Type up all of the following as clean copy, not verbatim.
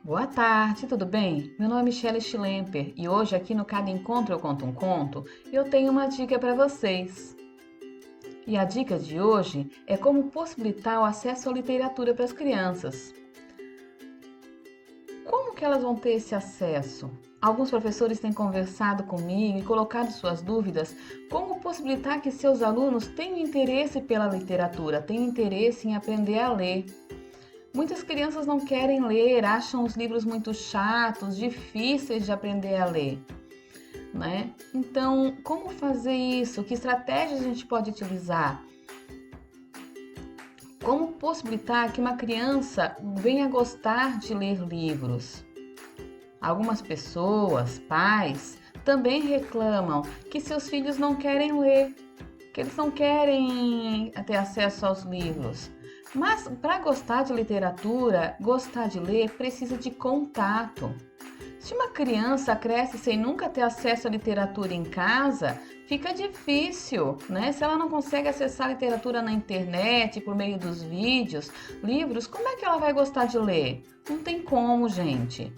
Boa tarde, tudo bem? Meu nome é Michelle Schlemper e hoje aqui no Cada Encontro Eu Conto um Conto eu tenho uma dica para vocês. E a dica de hoje é como possibilitar o acesso à literatura para as crianças. Como que elas vão ter esse acesso? Alguns professores têm conversado comigo e colocado suas dúvidas como possibilitar que seus alunos tenham interesse pela literatura, tenham interesse em aprender a ler. Muitas crianças não querem ler, acham os livros muito chatos, difíceis de aprender a ler, né? Então, como fazer isso? Que estratégias a gente pode utilizar? Como possibilitar que uma criança venha gostar de ler livros? Algumas pessoas, pais, também reclamam que seus filhos não querem ler, que eles não querem ter acesso aos livros. Mas para gostar de literatura, gostar de ler, precisa de contato. Se uma criança cresce sem nunca ter acesso à literatura em casa, fica difícil, né? Se ela não consegue acessar a literatura na internet, por meio dos vídeos, livros, como é que ela vai gostar de ler? Não tem como, gente.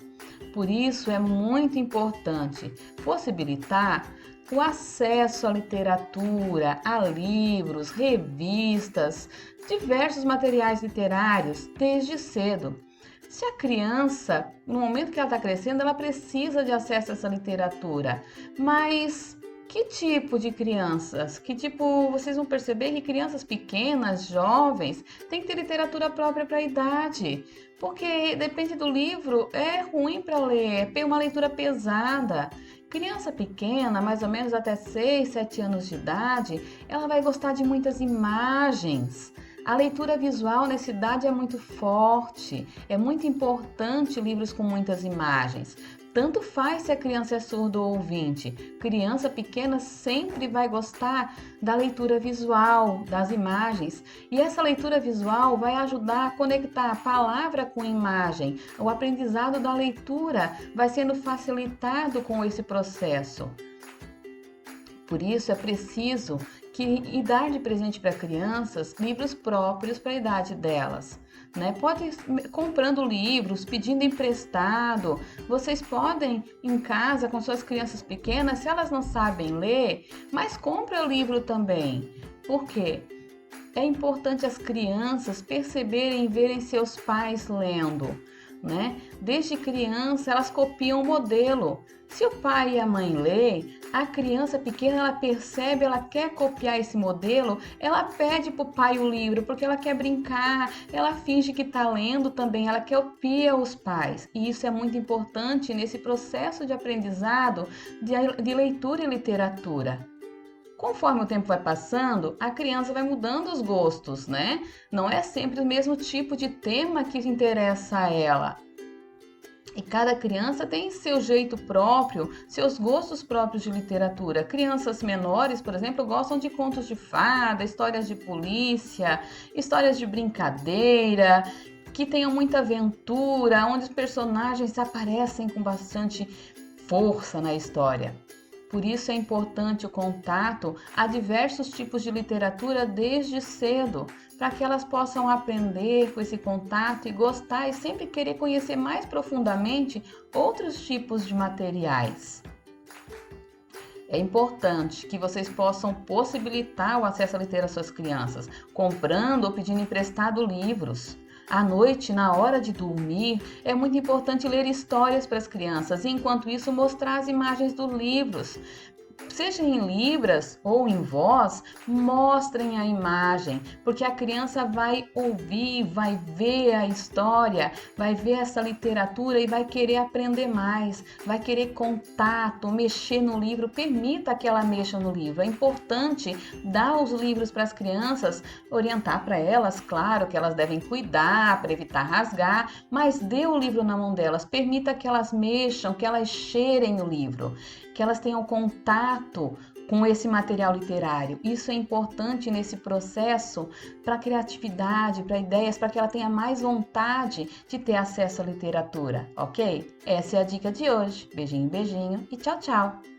Por isso é muito importante possibilitar o acesso à literatura, a livros, revistas, diversos materiais literários desde cedo. Se a criança, no momento que ela está crescendo, ela precisa de acesso a essa literatura, mas que tipo de crianças? Vocês vão perceber que crianças pequenas, jovens, têm que ter literatura própria para a idade, porque depende do livro, é ruim para ler, é uma leitura pesada. Criança pequena, mais ou menos até 6, 7 anos de idade, ela vai gostar de muitas imagens. A leitura visual nessa idade é muito forte, é muito importante livros com muitas imagens. Tanto faz se a criança é surdo ou ouvinte. Criança pequena sempre vai gostar da leitura visual, das imagens. E essa leitura visual vai ajudar a conectar a palavra com a imagem. O aprendizado da leitura vai sendo facilitado com esse processo. Por isso é preciso dar de presente para crianças livros próprios para a idade delas. Né? Pode ir comprando livros, pedindo emprestado. Vocês podem em casa com suas crianças pequenas, se elas não sabem ler, mas compra o livro também. Por quê? É importante as crianças perceberem e verem seus pais lendo, né? Desde criança elas copiam o modelo. Se o pai e a mãe lê, a criança pequena ela percebe, ela quer copiar esse modelo, ela pede para o pai o livro porque ela quer brincar, ela finge que está lendo também, ela copia os pais. E isso é muito importante nesse processo de aprendizado de leitura e literatura. Conforme o tempo vai passando, a criança vai mudando os gostos, né? Não é sempre o mesmo tipo de tema que interessa a ela. E cada criança tem seu jeito próprio, seus gostos próprios de literatura. Crianças menores, por exemplo, gostam de contos de fada, histórias de polícia, histórias de brincadeira, que tenham muita aventura, onde os personagens aparecem com bastante força na história. Por isso é importante o contato a diversos tipos de literatura desde cedo, para que elas possam aprender com esse contato e gostar e sempre querer conhecer mais profundamente outros tipos de materiais. É importante que vocês possam possibilitar o acesso à literatura às suas crianças, comprando ou pedindo emprestado livros. À noite, na hora de dormir, é muito importante ler histórias para as crianças e, enquanto isso, mostrar as imagens dos livros. Seja em libras ou em voz, mostrem a imagem, porque a criança vai ouvir, vai ver a história, vai ver essa literatura e vai querer aprender mais, vai querer contato, mexer no livro, permita que ela mexa no livro. É importante dar os livros para as crianças, orientar para elas, claro, que elas devem cuidar para evitar rasgar, mas dê o livro na mão delas, permita que elas mexam, que elas cheirem o livro, que elas tenham contato com esse material literário. Isso é importante nesse processo para a criatividade, para ideias, para que ela tenha mais vontade de ter acesso à literatura, ok? Essa é a dica de hoje. Beijinho, beijinho e tchau, tchau!